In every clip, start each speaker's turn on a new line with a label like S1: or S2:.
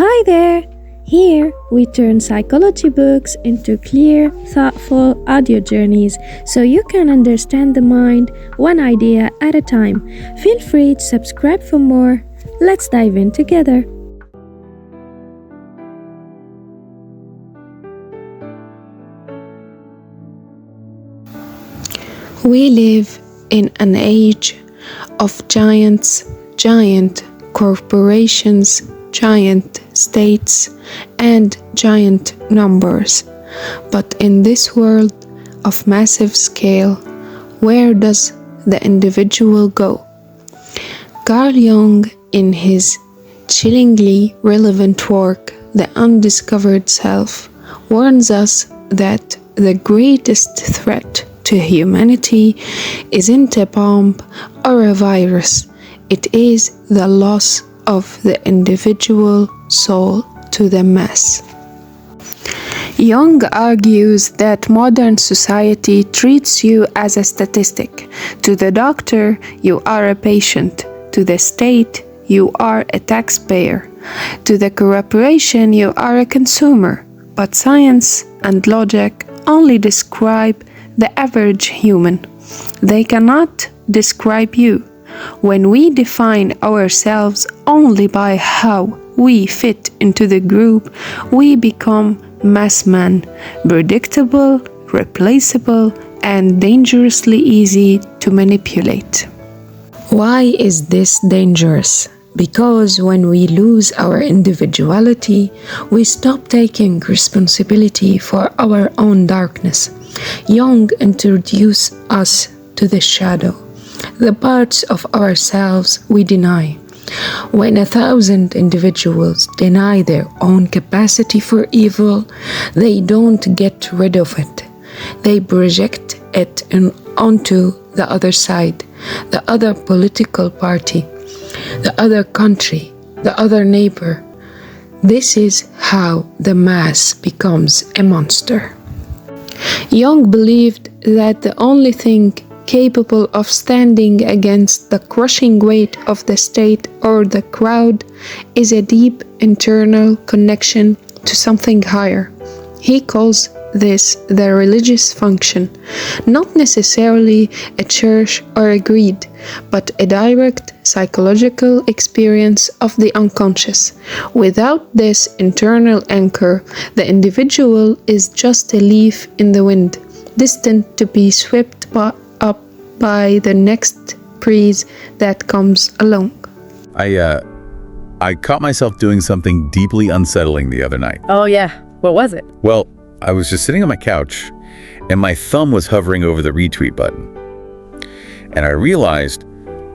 S1: Hi there! Here, we turn psychology books into clear, thoughtful audio journeys so you can understand the mind one idea at a time. Feel free to subscribe for more. Let's dive in together. We live in an age of giants, giant corporations, giant states, and giant numbers. But in this world of massive scale, where does the individual go? CarlJung, in his chillingly relevant work, The Undiscovered Self, warns us that the greatest threat to humanity isn't a bomb or a virus. It is the loss of the individual soul to the mass. Jung argues that modern society treats you as a statistic. To the doctor, you are a patient. To the state, you are a taxpayer. To the corporation, you are a consumer. But science and logic only describe the average human. They cannot describe you. When we define ourselves only by how we fit into the group, we become mass man, predictable, replaceable, and dangerously easy to manipulate. Why is this dangerous? Because when we lose our individuality, we stop taking responsibility for our own darkness. Jung introduced us to the shadow, the parts of ourselves we deny. When 1,000 individuals deny their own capacity for evil, they don't get rid of it. They project it onto the other side, the other political party, the other country, the other neighbor. This is how the mass becomes a monster. Jung believed that the only thing capable of standing against the crushing weight of the state or the crowd is a deep internal connection to something higher. He calls this the religious function, not necessarily a church or a creed, but a direct psychological experience of the unconscious. Without this internal anchor, the individual is just a leaf in the wind, destined to be swept up by the next breeze that comes along.
S2: I caught myself doing something deeply unsettling the other night.
S3: Oh yeah, what was it?
S2: Well, I was just sitting on my couch and my thumb was hovering over the retweet button. And I realized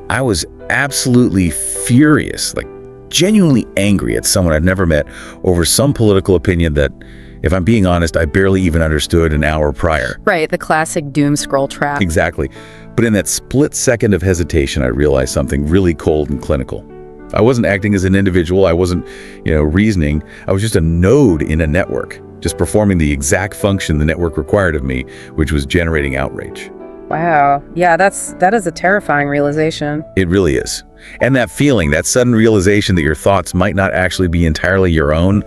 S2: I was absolutely furious, like genuinely angry at someone I'd never met over some political opinion that, if I'm being honest, I barely even understood an hour prior.
S3: Right, the classic doom scroll trap.
S2: Exactly. But in that split second of hesitation, I realized something really cold and clinical. I wasn't acting as an individual. I wasn't, reasoning. I was just a node in a network, just performing the exact function the network required of me, which was generating outrage.
S3: Wow. Yeah, that is a terrifying realization.
S2: It really is. And that feeling, that sudden realization that your thoughts might not actually be entirely your own,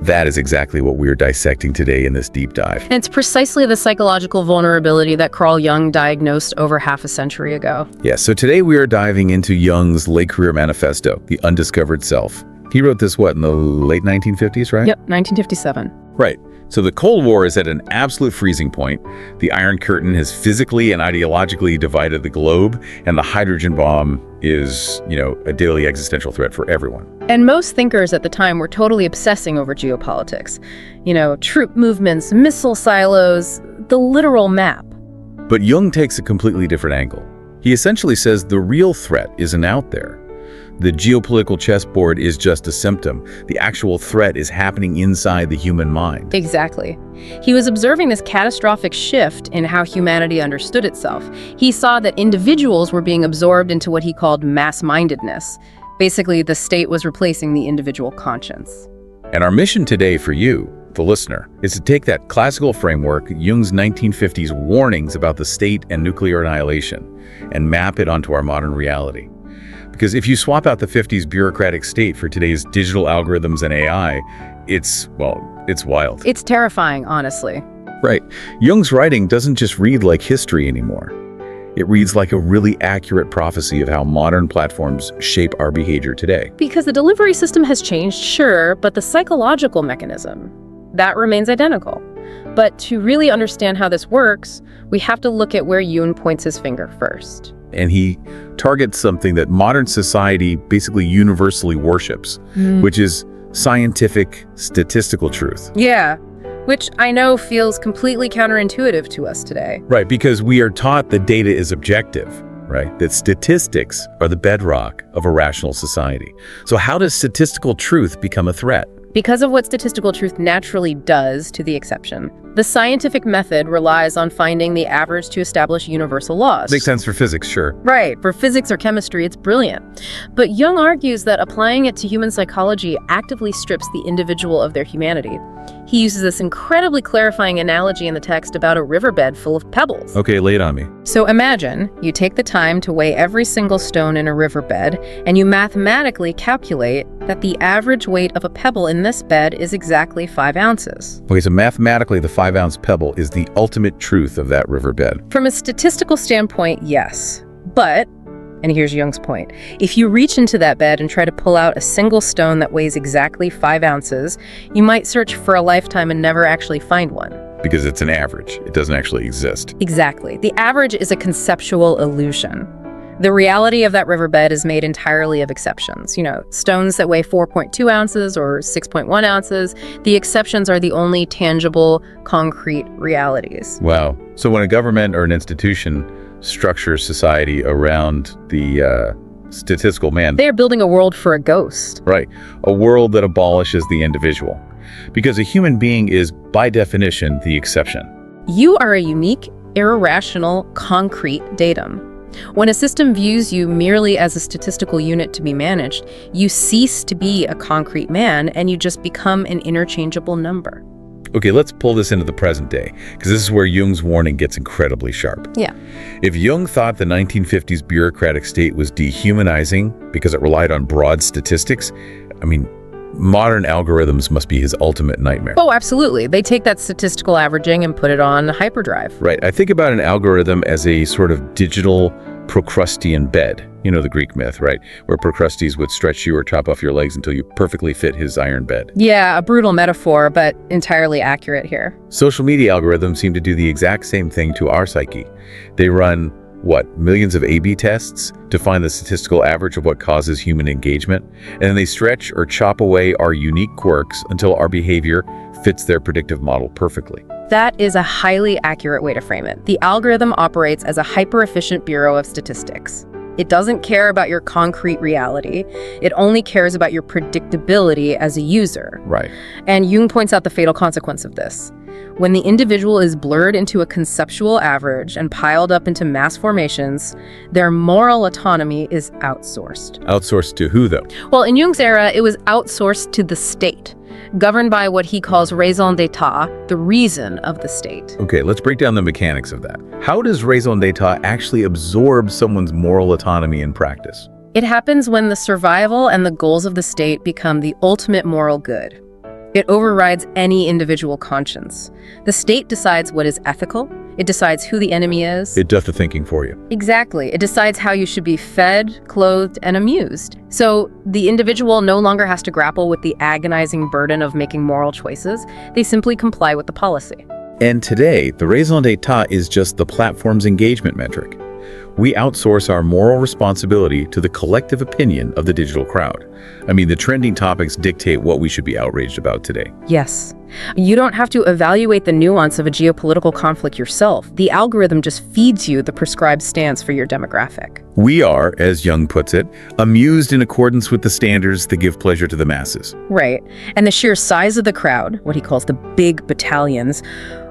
S2: that is exactly what we're dissecting today in this deep dive.
S3: And it's precisely the psychological vulnerability that CarlJung diagnosed over half a century ago.
S2: Yeah, so today we are diving into Jung's late career manifesto, The Undiscovered Self. He wrote this, in the late 1950s, right?
S3: Yep, 1957.
S2: Right. So the Cold War is at an absolute freezing point. The Iron Curtain has physically and ideologically divided the globe, and the hydrogen bomb is, a daily existential threat for everyone.
S3: And most thinkers at the time were totally obsessing over geopolitics. Troop movements, missile silos, the literal map.
S2: But Jung takes a completely different angle. He essentially says the real threat isn't out there. The geopolitical chessboard is just a symptom. The actual threat is happening inside the human mind.
S3: Exactly. He was observing this catastrophic shift in how humanity understood itself. He saw that individuals were being absorbed into what he called mass-mindedness. Basically, the state was replacing the individual conscience.
S2: And our mission today for you, the listener, is to take that classical framework, Jung's 1950s warnings about the state and nuclear annihilation, and map it onto our modern reality. Because if you swap out the 50s bureaucratic state for today's digital algorithms and AI, it's wild.
S3: It's terrifying, honestly.
S2: Right. Jung's writing doesn't just read like history anymore. It reads like a really accurate prophecy of how modern platforms shape our behavior today.
S3: Because the delivery system has changed, sure, but the psychological mechanism, that remains identical. But to really understand how this works, we have to look at where Jung points his finger first.
S2: And he targets something that modern society basically universally worships, which is scientific, statistical truth.
S3: Yeah, which I know feels completely counterintuitive to us today.
S2: Right, because we are taught that data is objective, right? That statistics are the bedrock of a rational society. So how does statistical truth become a threat?
S3: Because of what statistical truth naturally does to the exception. The scientific method relies on finding the average to establish universal laws.
S2: Makes sense for physics, sure.
S3: Right. For physics or chemistry, it's brilliant. But Jung argues that applying it to human psychology actively strips the individual of their humanity. He uses this incredibly clarifying analogy in the text about a riverbed full of pebbles.
S2: Okay, lay it on me.
S3: So imagine you take the time to weigh every single stone in a riverbed, and you mathematically calculate that the average weight of a pebble in this bed is exactly 5 ounces.
S2: Okay, so mathematically, the 5-ounce pebble is the ultimate truth of that riverbed.
S3: From a statistical standpoint, yes. But, and here's Jung's point, if you reach into that bed and try to pull out a single stone that weighs exactly 5 ounces, you might search for a lifetime and never actually find one.
S2: Because it's an average. It doesn't actually exist.
S3: Exactly. The average is a conceptual illusion. The reality of that riverbed is made entirely of exceptions. You know, stones that weigh 4.2 ounces or 6.1 ounces. The exceptions are the only tangible, concrete realities.
S2: Wow. So when a government or an institution structures society around the statistical man,
S3: they are building a world for a ghost.
S2: right, a world that abolishes the individual. Because a human being is, by definition, the exception.
S3: You are a unique, irrational, concrete datum. When a system views you merely as a statistical unit to be managed, you cease to be a concrete man and you just become an interchangeable number.
S2: Okay, let's pull this into the present day, because this is where Jung's warning gets incredibly sharp.
S3: Yeah.
S2: If Jung thought the 1950s bureaucratic state was dehumanizing because it relied on broad statistics, I mean, modern algorithms must be his ultimate nightmare.
S3: Oh, absolutely. They take that statistical averaging and put it on hyperdrive.
S2: Right. I think about an algorithm as a sort of digital Procrustean bed. You know the Greek myth, right? Where Procrustes would stretch you or chop off your legs until you perfectly fit his iron bed.
S3: Yeah, a brutal metaphor, but entirely accurate here.
S2: Social media algorithms seem to do the exact same thing to our psyche. They run, millions of A/B tests to find the statistical average of what causes human engagement, and then they stretch or chop away our unique quirks until our behavior fits their predictive model perfectly.
S3: That is a highly accurate way to frame it. The algorithm operates as a hyper-efficient bureau of statistics. It doesn't care about your concrete reality. It only cares about your predictability as a user.
S2: Right.
S3: And Jung points out the fatal consequence of this. When the individual is blurred into a conceptual average and piled up into mass formations, their moral autonomy is outsourced.
S2: Outsourced to who, though?
S3: Well, in Jung's era, it was outsourced to the state, governed by what he calls raison d'etat, the reason of the state.
S2: Okay, let's break down the mechanics of that. How does raison d'etat actually absorb someone's moral autonomy in practice?
S3: It happens when the survival and the goals of the state become the ultimate moral good. It overrides any individual conscience. The state decides what is ethical. It decides who the enemy is.
S2: It doth the thinking for you.
S3: Exactly. It decides how you should be fed, clothed, and amused. So the individual no longer has to grapple with the agonizing burden of making moral choices. They simply comply with the policy.
S2: And today, the raison d'etat is just the platform's engagement metric. We outsource our moral responsibility to the collective opinion of the digital crowd. I mean, the trending topics dictate what we should be outraged about today.
S3: Yes. You don't have to evaluate the nuance of a geopolitical conflict yourself. The algorithm just feeds you the prescribed stance for your demographic.
S2: We are, as Jung puts it, amused in accordance with the standards that give pleasure to the masses.
S3: Right. And the sheer size of the crowd, what he calls the big battalions,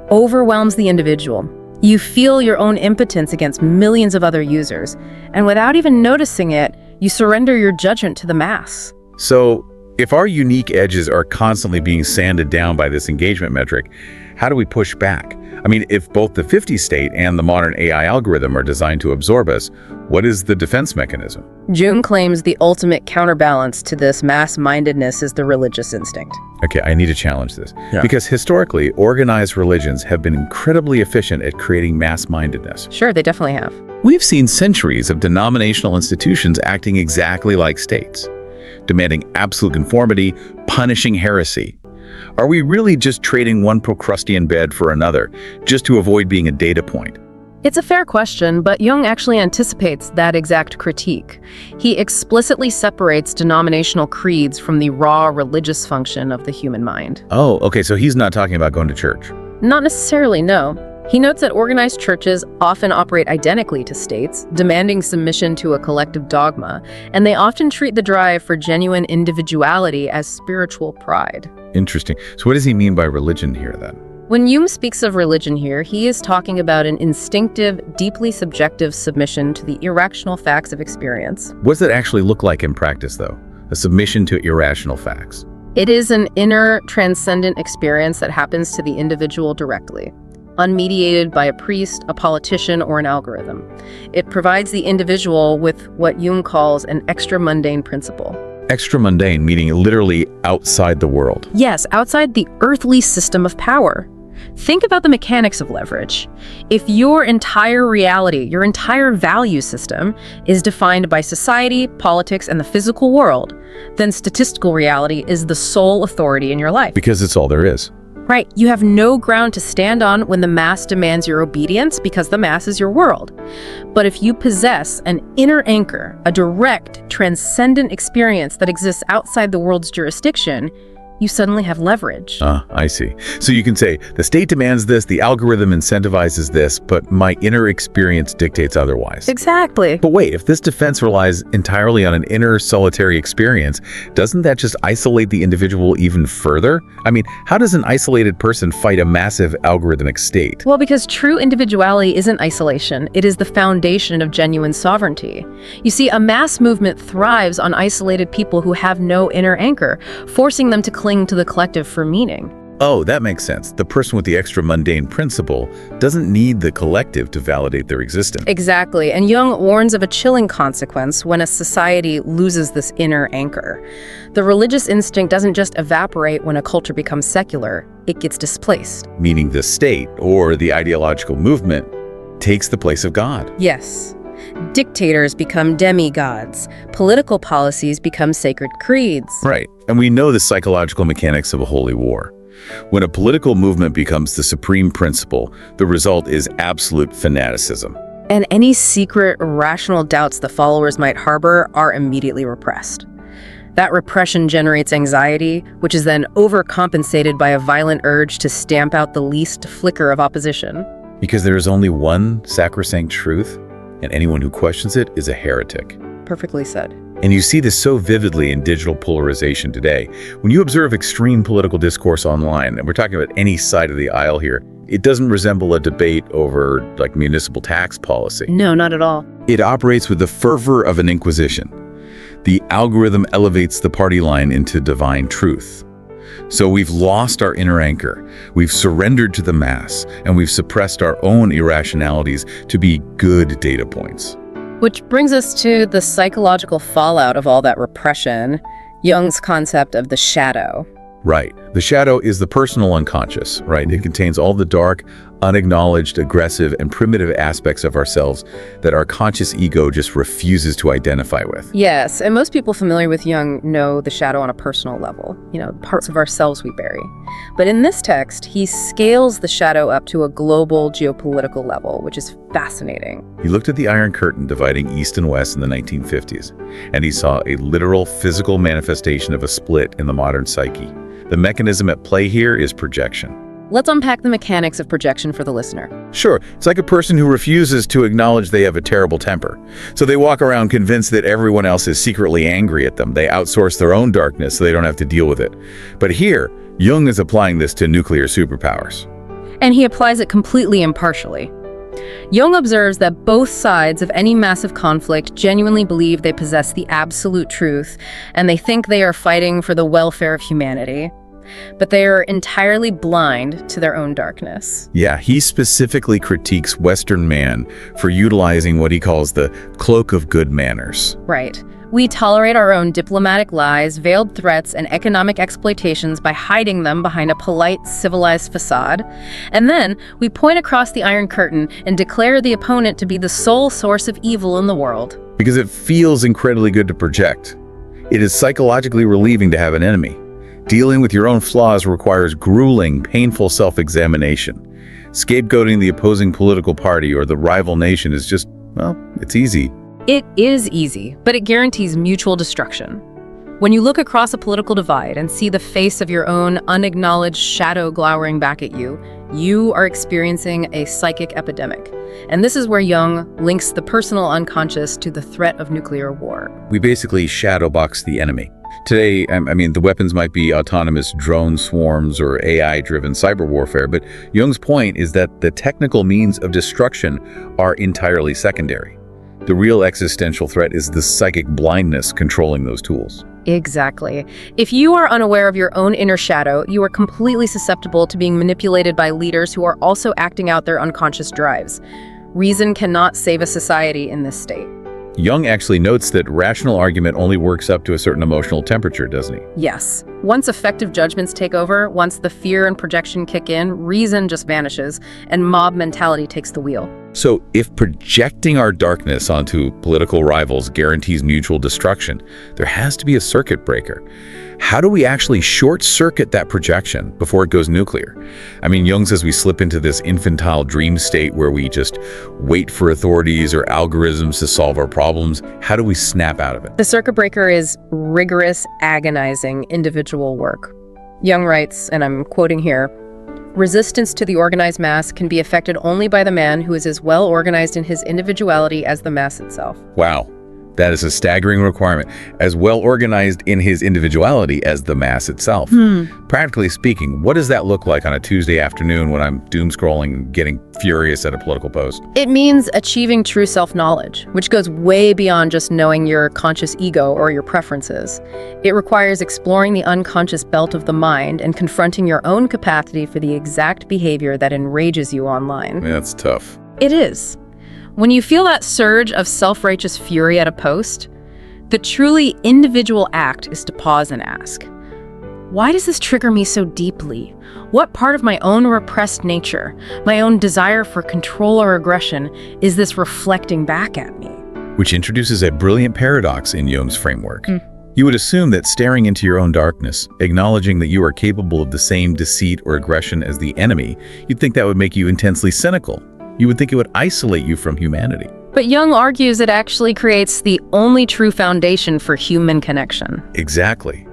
S3: overwhelms the individual. You feel your own impotence against millions of other users, and without even noticing it, you surrender your judgment to the mass.
S2: So, if our unique edges are constantly being sanded down by this engagement metric, how do we push back? I mean, if both the 50 state and the modern AI algorithm are designed to absorb us, what is the defense mechanism?
S3: Jung claims the ultimate counterbalance to this mass-mindedness is the religious instinct.
S2: Okay, I need to challenge this. Because historically, organized religions have been incredibly efficient at creating mass-mindedness.
S3: Sure, they definitely have.
S2: We've seen centuries of denominational institutions acting exactly like states, demanding absolute conformity, punishing heresy. Are we really just trading one Procrustean bed for another, just to avoid being a data point?
S3: It's a fair question, but Jung actually anticipates that exact critique. He explicitly separates denominational creeds from the raw religious function of the human mind.
S2: Oh, okay, so he's not talking about going to church.
S3: Not necessarily, no. He notes that organized churches often operate identically to states, demanding submission to a collective dogma, and they often treat the drive for genuine individuality as spiritual pride.
S2: Interesting. So what does he mean by religion here, then?
S3: When Jung speaks of religion here, he is talking about an instinctive, deeply subjective submission to the irrational facts of experience.
S2: What does it actually look like in practice, though? A submission to irrational facts.
S3: It is an inner, transcendent experience that happens to the individual directly, unmediated by a priest, a politician, or an algorithm. It provides the individual with what Jung calls an extra-mundane principle.
S2: Extra-mundane, meaning literally outside the world.
S3: Yes, outside the earthly system of power. Think about the mechanics of leverage. If your entire reality, your entire value system is defined by society, politics, and the physical world, then statistical reality is the sole authority in your life.
S2: Because it's all there is.
S3: Right. You have no ground to stand on when the mass demands your obedience because the mass is your world. But if you possess an inner anchor, a direct, transcendent experience that exists outside the world's jurisdiction, you suddenly have leverage.
S2: I see. So you can say, the state demands this, the algorithm incentivizes this, but my inner experience dictates otherwise.
S3: Exactly.
S2: But wait, if this defense relies entirely on an inner solitary experience, doesn't that just isolate the individual even further? I mean, how does an isolated person fight a massive algorithmic state?
S3: Well, because true individuality isn't isolation. It is the foundation of genuine sovereignty. You see, a mass movement thrives on isolated people who have no inner anchor, forcing them to cling to the collective for meaning.
S2: Oh, that makes sense. The person with the extra mundane principle doesn't need the collective to validate their existence.
S3: Exactly, and Jung warns of a chilling consequence when a society loses this inner anchor. The religious instinct doesn't just evaporate when a culture becomes secular, it gets displaced.
S2: Meaning the state, or the ideological movement, takes the place of God.
S3: Yes. Dictators become demigods. Political policies become sacred creeds.
S2: Right. And we know the psychological mechanics of a holy war. When a political movement becomes the supreme principle, the result is absolute fanaticism.
S3: And any secret, rational doubts the followers might harbor are immediately repressed. That repression generates anxiety, which is then overcompensated by a violent urge to stamp out the least flicker of opposition.
S2: Because there is only one sacrosanct truth, and anyone who questions it is a heretic.
S3: Perfectly said.
S2: And you see this so vividly in digital polarization today. When you observe extreme political discourse online, and we're talking about any side of the aisle here, it doesn't resemble a debate over like municipal tax policy.
S3: No, not at all.
S2: It operates with the fervor of an inquisition. The algorithm elevates the party line into divine truth. So we've lost our inner anchor, we've surrendered to the mass, and we've suppressed our own irrationalities to be good data points.
S3: Which brings us to the psychological fallout of all that repression, Jung's concept of the shadow.
S2: Right. The shadow is the personal unconscious, right? It contains all the dark, unacknowledged, aggressive, and primitive aspects of ourselves that our conscious ego just refuses to identify with.
S3: Yes, and most people familiar with Jung know the shadow on a personal level, parts of ourselves we bury. But in this text, he scales the shadow up to a global geopolitical level, which is fascinating.
S2: He looked at the Iron Curtain dividing East and West in the 1950s, and he saw a literal physical manifestation of a split in the modern psyche. The mechanism at play here is projection.
S3: Let's unpack the mechanics of projection for the listener.
S2: Sure, it's like a person who refuses to acknowledge they have a terrible temper. So they walk around convinced that everyone else is secretly angry at them. They outsource their own darkness so they don't have to deal with it. But here, Jung is applying this to nuclear superpowers.
S3: And he applies it completely impartially. Jung observes that both sides of any massive conflict genuinely believe they possess the absolute truth, and they think they are fighting for the welfare of humanity. but they are entirely blind to their own darkness.
S2: Yeah, he specifically critiques Western man for utilizing what he calls the cloak of good manners.
S3: Right. We tolerate our own diplomatic lies, veiled threats, and economic exploitations by hiding them behind a polite, civilized facade. And then we point across the Iron Curtain and declare the opponent to be the sole source of evil in the world.
S2: Because it feels incredibly good to project. It is psychologically relieving to have an enemy. Dealing with your own flaws requires grueling, painful self-examination. Scapegoating the opposing political party or the rival nation is just, well, it's easy.
S3: It is easy, but it guarantees mutual destruction. When you look across a political divide and see the face of your own unacknowledged shadow glowering back at you, you are experiencing a psychic epidemic. And this is where Jung links the personal unconscious to the threat of nuclear war.
S2: We basically shadow box the enemy. Today, the weapons might be autonomous drone swarms or AI-driven cyber warfare, but Jung's point is that the technical means of destruction are entirely secondary. The real existential threat is the psychic blindness controlling those tools.
S3: Exactly. If you are unaware of your own inner shadow, you are completely susceptible to being manipulated by leaders who are also acting out their unconscious drives. Reason cannot save a society in this state.
S2: Jung actually notes that rational argument only works up to a certain emotional temperature, doesn't he?
S3: Yes. Once effective judgments take over, once the fear and projection kick in, reason just vanishes, and mob mentality takes the wheel.
S2: So if projecting our darkness onto political rivals guarantees mutual destruction, there has to be a circuit breaker. How do we actually short-circuit that projection before it goes nuclear? Jung says we slip into this infantile dream state where we just wait for authorities or algorithms to solve our problems. How do we snap out of it?
S3: The circuit breaker is rigorous, agonizing individual work. Jung writes, and I'm quoting here, "Resistance to the organized mass can be effected only by the man who is as well organized in his individuality as the mass itself."
S2: Wow. That is a staggering requirement, as well organized in his individuality as the mass itself. Practically speaking, what does that look like on a Tuesday afternoon when I'm doom scrolling and getting furious at a political post?
S3: It means achieving true self-knowledge, which goes way beyond just knowing your conscious ego or your preferences. It requires exploring the unconscious belt of the mind and confronting your own capacity for the exact behavior that enrages you online.
S2: That's tough.
S3: It is. When you feel that surge of self-righteous fury at a post, the truly individual act is to pause and ask, why does this trigger me so deeply? What part of my own repressed nature, my own desire for control or aggression, is this reflecting back at me?
S2: Which introduces a brilliant paradox in Jung's framework. You would assume that staring into your own darkness, acknowledging that you are capable of the same deceit or aggression as the enemy, you'd think that would make you intensely cynical. You would think it would isolate you from humanity.
S3: But Jung argues it actually creates the only true foundation for human connection.
S2: Exactly.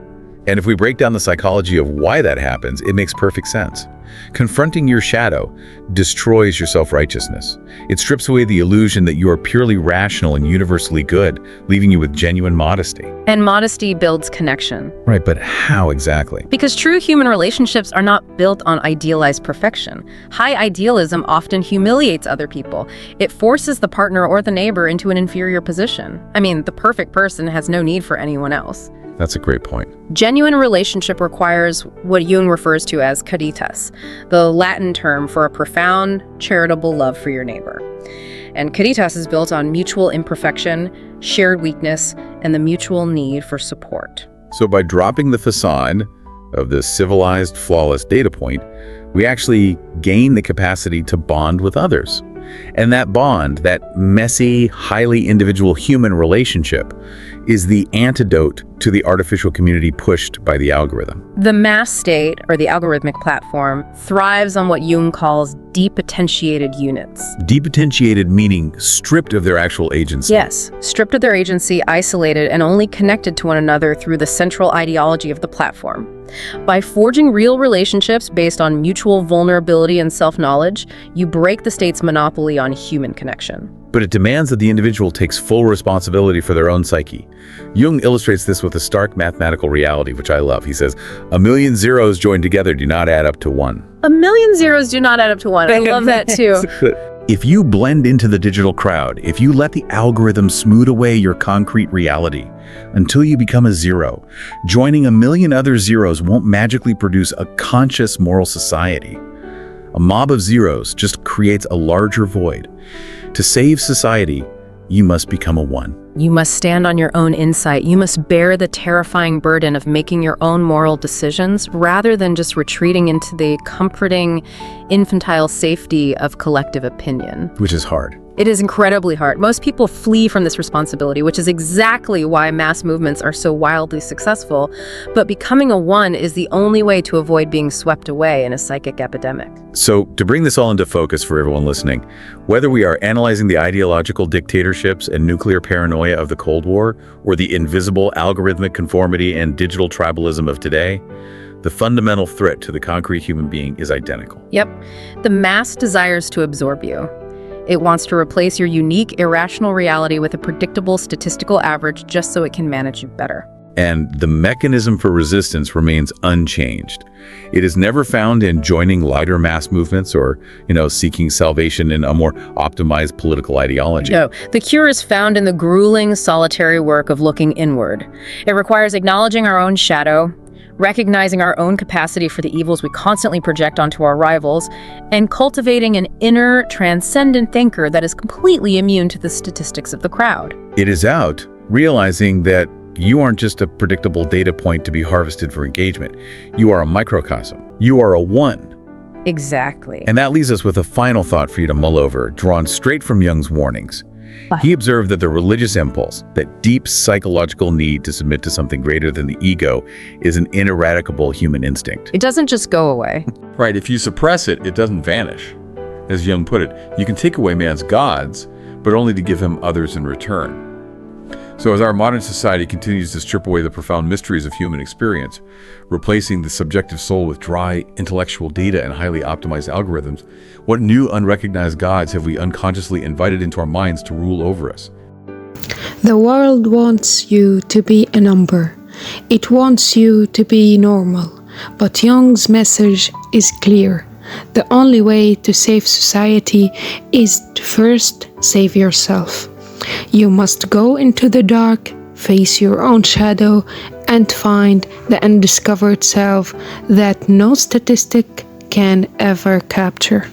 S2: And if we break down the psychology of why that happens, it makes perfect sense. Confronting your shadow destroys your self-righteousness. It strips away the illusion that you are purely rational and universally good, leaving you with genuine modesty.
S3: And modesty builds connection.
S2: Right, but how exactly?
S3: Because true human relationships are not built on idealized perfection. High idealism often humiliates other people. It forces the partner or the neighbor into an inferior position. The perfect person has no need for anyone else.
S2: That's a great point.
S3: Genuine relationship requires what Jung refers to as caritas, the Latin term for a profound, charitable love for your neighbor. And caritas is built on mutual imperfection, shared weakness, and the mutual need for support.
S2: So by dropping the facade of the civilized, flawless data point, we actually gain the capacity to bond with others. And that bond, that messy, highly individual human relationship, is the antidote to the artificial community pushed by the algorithm.
S3: The mass state, or the algorithmic platform, thrives on what Jung calls depotentiated units.
S2: Depotentiated meaning stripped of their actual agency.
S3: Yes, stripped of their agency, isolated, and only connected to one another through the central ideology of the platform. By forging real relationships based on mutual vulnerability and self-knowledge, you break the state's monopoly on human connection.
S2: But it demands that the individual takes full responsibility for their own psyche. Jung illustrates this with a stark mathematical reality, which I love. He says, 1,000,000 zeros joined together do not add up to 1.
S3: 1,000,000 zeros do not add up to 1. I love that too.
S2: If you blend into the digital crowd, if you let the algorithm smooth away your concrete reality until you become a zero, joining a million other zeros won't magically produce a conscious moral society. A mob of zeros just creates a larger void. To save society, you must become a one.
S3: You must stand on your own insight. You must bear the terrifying burden of making your own moral decisions rather than just retreating into the comforting, infantile safety of collective opinion.
S2: Which is hard.
S3: It is incredibly hard. Most people flee from this responsibility, which is exactly why mass movements are so wildly successful. But becoming a one is the only way to avoid being swept away in a psychic epidemic.
S2: So, to bring this all into focus for everyone listening, whether we are analyzing the ideological dictatorships and nuclear paranoia of the Cold War, or the invisible algorithmic conformity and digital tribalism of today, the fundamental threat to the concrete human being is identical.
S3: Yep. The mass desires to absorb you. It wants to replace your unique, irrational reality with a predictable statistical average just so it can manage you better.
S2: And the mechanism for resistance remains unchanged. It is never found in joining lighter mass movements or, seeking salvation in a more optimized political ideology.
S3: No, the cure is found in the grueling, solitary work of looking inward. It requires acknowledging our own shadow, recognizing our own capacity for the evils we constantly project onto our rivals, and cultivating an inner, transcendent thinker that is completely immune to the statistics of the crowd.
S2: It is out realizing that you aren't just a predictable data point to be harvested for engagement. You are a microcosm. You are a one.
S3: Exactly.
S2: And that leaves us with a final thought for you to mull over, drawn straight from Jung's warnings. He observed that the religious impulse, that deep psychological need to submit to something greater than the ego, is an ineradicable human instinct.
S3: It doesn't just go away.
S4: Right, if you suppress it, it doesn't vanish. As Jung put it, you can take away man's gods, but only to give him others in return. So as our modern society continues to strip away the profound mysteries of human experience, replacing the subjective soul with dry, intellectual data and highly optimized algorithms, what new unrecognized gods have we unconsciously invited into our minds to rule over us?
S1: The world wants you to be a number. It wants you to be normal. But Jung's message is clear. The only way to save society is to first save yourself. You must go into the dark, face your own shadow, and find the undiscovered self that no statistic can ever capture.